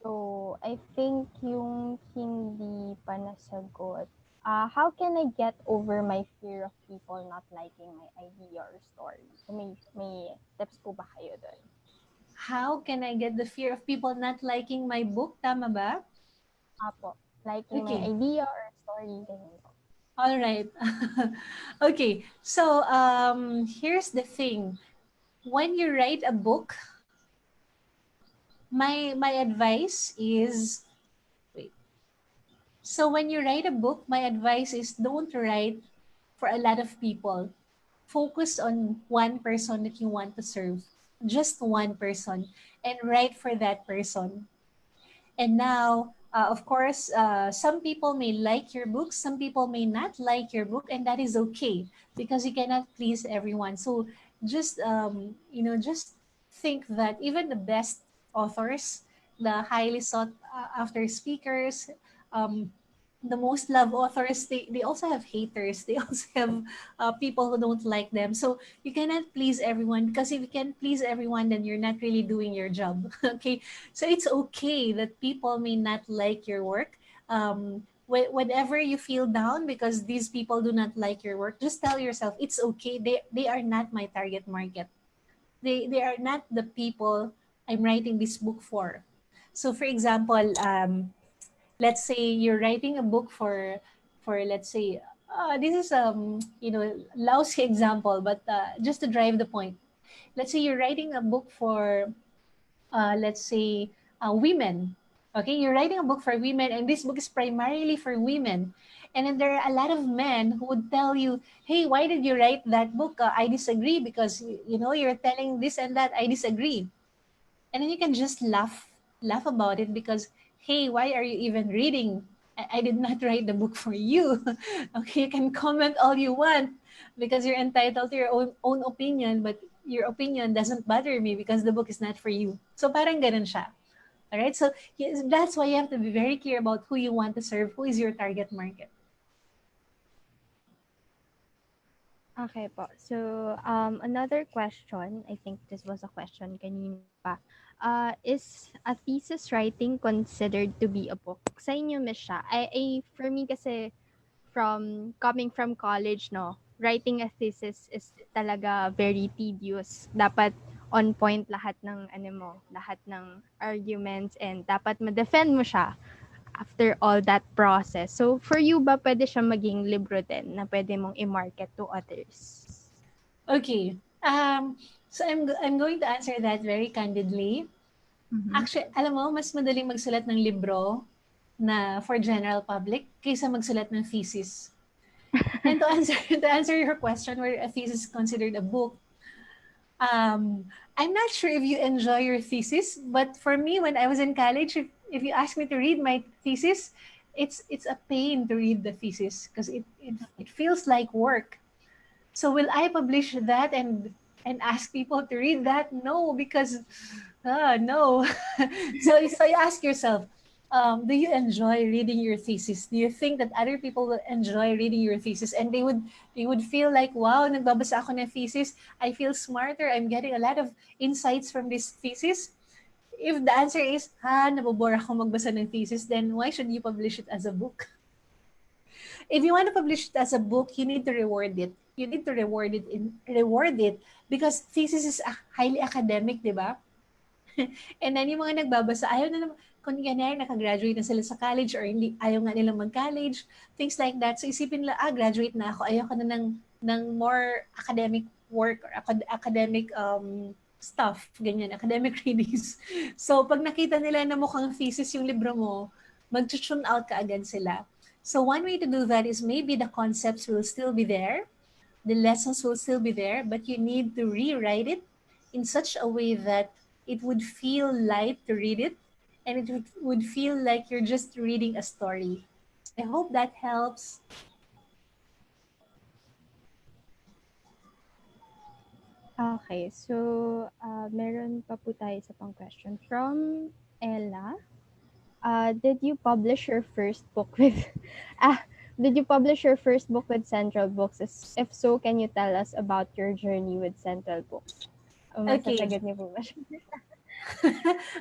So, I think yung hindi pa nasagot, how can I get over my fear of people not liking my idea or story? So, may tips po ba kayo doon? How can I get the fear of people not liking my book? Tama ba? Apo, liking my Okay. idea or story, ganyan po. All right. Okay. So here's the thing. When you write a book, my advice is, wait. So when you write a book, my advice is don't write for a lot of people. Focus on one person that you want to serve, just one person, and write for that person. And now, of course, some people may like your book, some people may not like your book, and that is okay because you cannot please everyone. So just just think that even the best authors, the highly sought after speakers, um, the most loved authors, they also have haters. They also have people who don't like them. So you cannot please everyone, because if you can please everyone, then you're not really doing your job. Okay, so it's okay that people may not like your work. Whenever you feel down because these people do not like your work, just tell yourself it's okay. They are not my target market. They are not the people I'm writing this book for. So for example, let's say you're writing a book for let's say this is lousy example, but just to drive the point. Let's say you're writing a book for let's say women. Okay, you're writing a book for women, and this book is primarily for women. And then there are a lot of men who would tell you, "Hey, why did you write that book? I disagree because you're telling this and that. I disagree." And then you can just laugh about it because, hey, why are you even reading? I did not write the book for you. Okay, you can comment all you want because you're entitled to your own opinion, but your opinion doesn't bother me because the book is not for you. So parang ganun siya. All right, so yes, that's why you have to be very clear about who you want to serve, who is your target market. Okay po. So, another question, I think this was a question kanina pa. Is a thesis writing considered to be a book? Sa inyo, Miss Sha, for me kasi, from coming from college, no, writing a thesis is talaga very tedious. Dapat on point lahat ng ano mo, lahat ng arguments, and dapat ma-defend mo siya after all that process. So, for you ba pwede siya maging libro din na pwede mong i-market to others? Okay. So I'm going to answer that very candidly. Mhm. Actually, alam mo, mas madaling magsulat ng libro na for general public kaysa magsulat ng thesis. And to answer to answer your question, where a thesis is considered a book, I'm not sure if you enjoy your thesis, but for me, when I was in college, if you ask me to read my thesis, it's a pain to read the thesis because it feels like work. So will I publish that and ask people to read that? No, because no. So you ask yourself, do you enjoy reading your thesis? Do you think that other people will enjoy reading your thesis and they would feel like, wow, nagbabasa ako ng thesis. I feel smarter. I'm getting a lot of insights from this thesis. If the answer is, nabobore ako magbasa ng thesis, then why should you publish it as a book? If you want to publish it as a book, you need to reward it. You need to reward it because thesis is highly academic, di ba? And then yung mga nagbabasa, ayaw na naman, kung ganyan, nakagraduate na sila sa college or hindi, ayaw nga nilang mag-college, things like that. So isipin nila, graduate na ako, ayaw ko na ng more academic work or academic stuff, ganyan, academic readings. So pag nakita nila na mukhang thesis yung libro mo, mag-tune out ka agad sila. So one way to do that is maybe the concepts will still be there, the lessons will still be there, but you need to rewrite it in such a way that it would feel light to read it and it would feel like you're just reading a story. I hope that helps. Okay, so meron pa po tayo sa pang question from Ella. Did you publish your first book with ah, did you publish your first book with Central Books? If so, can you tell us about your journey with Central Books? Okay. Masasagot niyo po ba siya?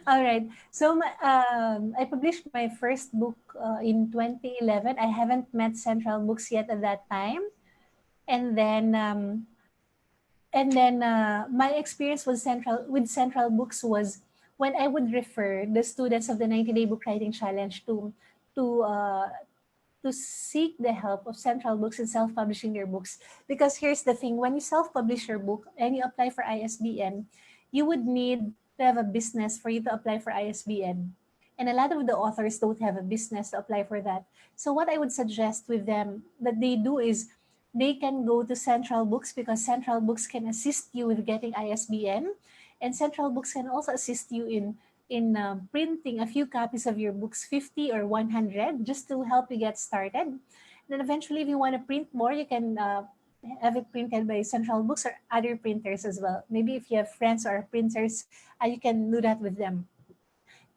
All right. So I published my first book in 2011. I haven't met Central Books yet at that time. And then my experience with Central Books was when I would refer the students of the 90-day book writing challenge to uh, to seek the help of Central Books in self-publishing their books. Because here's the thing, when you self-publish your book and you apply for ISBN, you would need to have a business for you to apply for ISBN. And a lot of the authors don't have a business to apply for that. So what I would suggest with them that they do is they can go to Central Books, because Central Books can assist you with getting ISBN, and Central Books can also assist you in printing a few copies of your books, 50 or 100, just to help you get started. Then eventually, if you want to print more, you can have it printed by Central Books or other printers as well. Maybe if you have friends or printers, you can do that with them.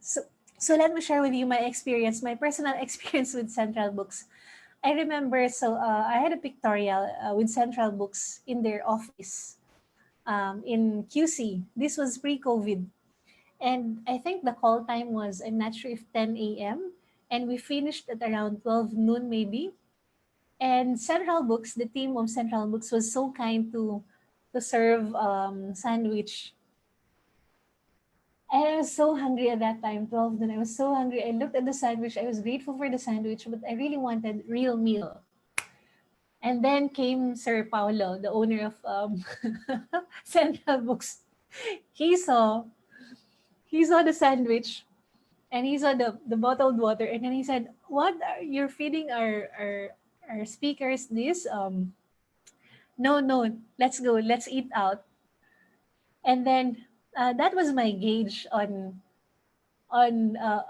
So, so let me share with you my experience, my personal experience with Central Books. I remember, I had a pictorial with Central Books in their office in QC. This was pre-COVID. And I think the call time was, I'm not sure if 10 a.m. And we finished at around 12 noon maybe. And Central Books, the team of Central Books was so kind to serve sandwich. And I was so hungry at that time, 12 noon. I was so hungry. I looked at the sandwich. I was grateful for the sandwich, but I really wanted real meal. And then came Sir Paulo, the owner of Central Books. He saw he saw the sandwich and he saw the bottled water, and then he said, "What are you're feeding our speakers this? No, no, let's go, let's eat out." And then that was my gauge on uh,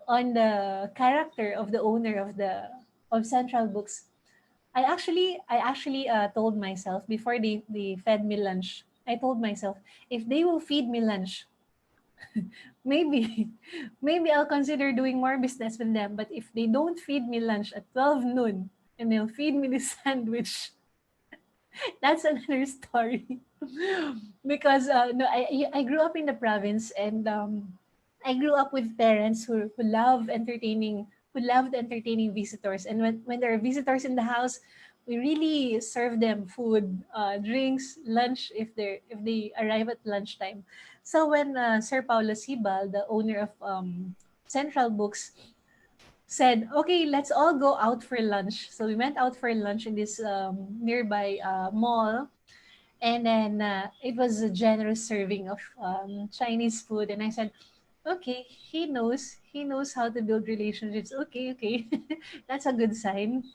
on the character of the owner of Central Books. I actually told myself before they fed me lunch. I told myself, if they will feed me lunch, maybe maybe I'll consider doing more business with them. But if they don't feed me lunch at 12 noon and they'll feed me the sandwich, that's another story. Because no, I grew up in the province, and I grew up with parents who loved entertaining visitors. And when there are visitors in the house, we really serve them food, drinks, lunch if they arrive at lunchtime. So when Sir Paulo Sibal, the owner of Central Books, said, "Okay, let's all go out for lunch." So we went out for lunch in this nearby mall, and then it was a generous serving of Chinese food. And I said, "Okay, he knows how to build relationships. Okay, okay, that's a good sign."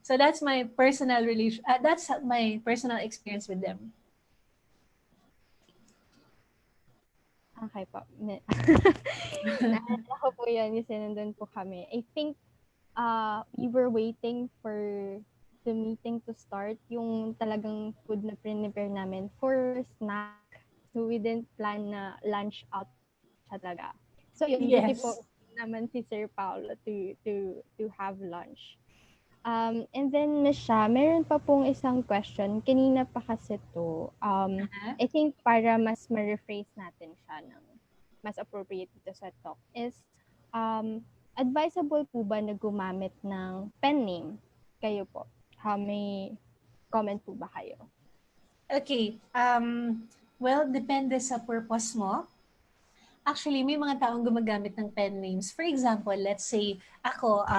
So that's my personal experience with them. Okay po. Naalala ko po yun, kasi nandun po kami. I think we were waiting for the meeting to start, yung talagang food na prepare namin for snack. So we didn't plan na lunch out siya talaga. So yun, buti Yes. po naman si Sir Paulo to have lunch. And then Miss Sha, meron pa pong isang question. Kanina pa kasi 'to. Uh-huh. I think para mas ma-rephrase natin siya ng mas appropriate dito sa talk is, advisable po ba na gumamit ng pen name? Kayo po, may comment po ba kayo? Okay. Well, depende sa purpose mo. Actually, may mga taong gumagamit ng pen names. For example, let's say ako,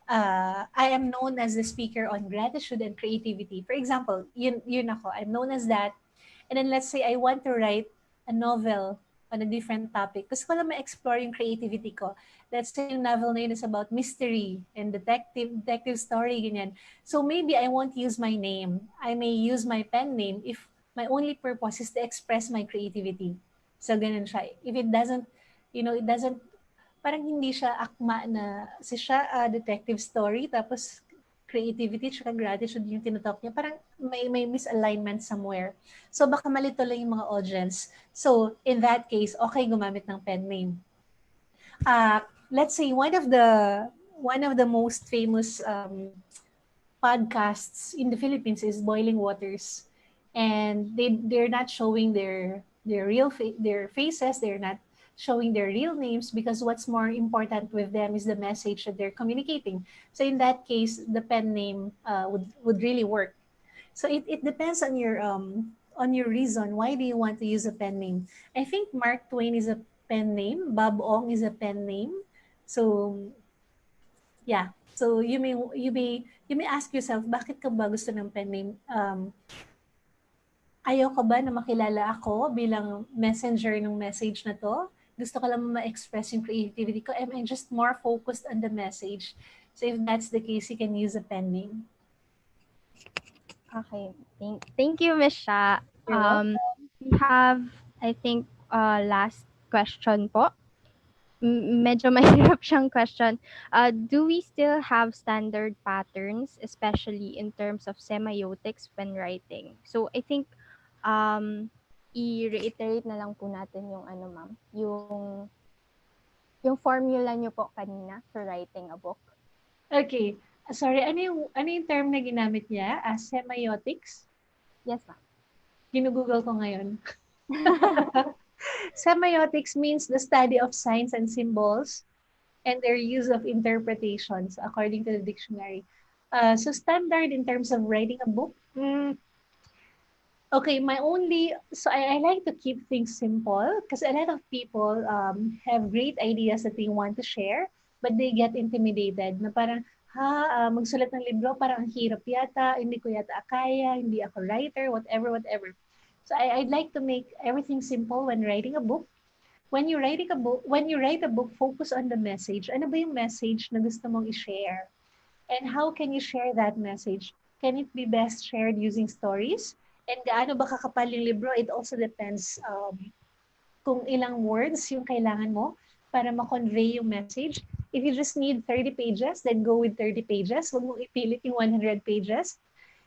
I am known as the speaker on gratitude and creativity. For example, yun ako. I'm known as that. And then let's say I want to write a novel on a different topic. Gusto ko lang ma-explore yung creativity ko. Let's say yung novel na yun is about mystery and detective story, ganyan. So maybe I won't use my name. I may use my pen name if my only purpose is to express my creativity. So ganun siya. If it doesn't, it doesn't, parang hindi siya akma na siya detective story, tapos creativity tsaka gratitude yung tinutok niya. Parang may misalignment somewhere. So baka malito lang yung mga audience. So in that case, okay gumamit ng pen name. Let's say one of the most famous podcasts in the Philippines is Boiling Waters, and they're not showing their faces. They're not showing their real names, because what's more important with them is the message that they're communicating. So in that case, the pen name would really work. So it depends on your reason. Why do you want to use a pen name? I think Mark Twain is a pen name. Bob Ong is a pen name. So yeah. So you may ask yourself, bakit ka ba gusto ng pen name? Ayaw ka ba na makilala ako bilang messenger ng message na to? gusto ko lang ma-express yung creativity ko. Am I just more focused on the message? So if that's the case, you can use a pen name. Okay. Thank you, Miss Sha. You're welcome. We have, I think, last question po. Medyo mahirap siyang question. Do we still have standard patterns, especially in terms of semiotics when writing? So, I think, i-reiterate na lang po natin yung ano, ma'am, yung formula niyo po kanina for writing a book. Okay. Sorry, ano yung term na ginamit niya? Semiotics? Yes, ma'am. Ginugoogle ko ngayon. Semiotics means the study of signs and symbols and their use of interpretations according to the dictionary. So standard in terms of writing a book. Okay, so I like to keep things simple because a lot of people have great ideas that they want to share, but they get intimidated na parang, magsulat ng libro, parang ang hirap yata, hindi ko yata kaya, hindi ako writer, whatever, whatever. So I'd like to make everything simple when writing a book. When you writing a book, when you write a book, focus on the message. Ano ba yung message na gusto mong i-share? And how can you share that message? Can it be best shared using stories? And gaano ba kakapal yung libro? It also depends kung ilang words yung kailangan mo para ma-convey yung message. If you just need 30 pages, then go with 30 pages. Huwag mong ipilit yung 100 pages.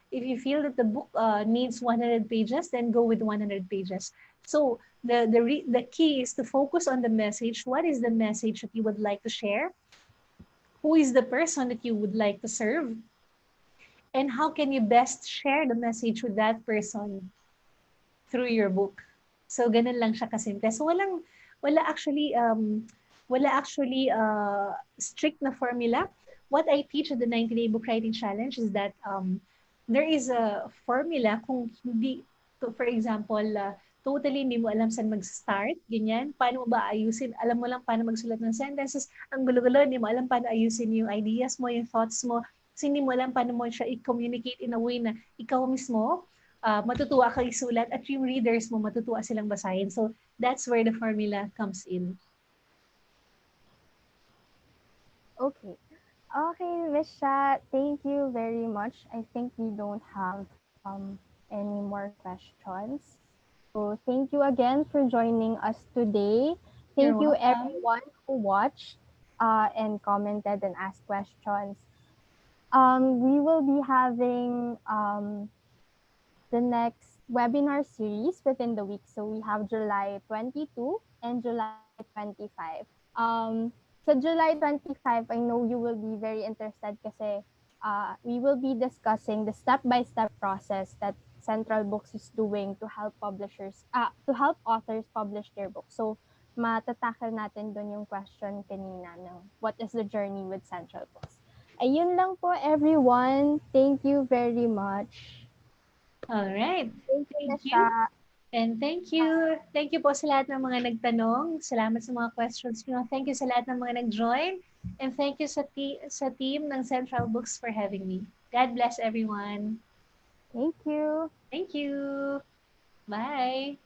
If you feel that the book needs 100 pages, then go with 100 pages. So the key is to focus on the message. What is the message that you would like to share? Who is the person that you would like to serve? And how can you best share the message with that person through your book? So ganun lang siya kasimple. So wala actually strict na formula. What I teach at the 90-day book writing challenge is that there is a formula kung hindi, for example, totally hindi mo alam saan mag-start, ganyan, paano mo ba ayusin, alam mo lang paano magsulat ng sentences, ang gulo-gulo, hindi mo alam paano ayusin yung ideas mo, yung thoughts mo, kasi hindi mo alam paano mo siya i-communicate in a way na ikaw mismo, matutuwa kang isulat at yung readers mo matutuwa silang basahin. So that's where the formula comes in. Okay. Okay, Miss Sha, thank you very much. I think we don't have any more questions. So thank you again for joining us today. You're Thank you welcome. everyone who watched and commented and asked questions. We will be having the next webinar series within the week. So we have July 22 and July 25. So July 25, I know you will be very interested kasi we will be discussing the step-by-step process that Central Books is doing to help authors publish their books. So matatakal natin dun yung question kanina ng what is the journey with Central Books. Ayun lang po everyone. Thank you very much. All right. Thank you, Thank you. Nasha. And thank you. Thank you po sa lahat ng mga nagtanong. Salamat sa mga questions niyo. Thank you sa lahat ng mga nag-join. And thank you sa team ng Central Books for having me. God bless everyone. Thank you. Thank you. Bye.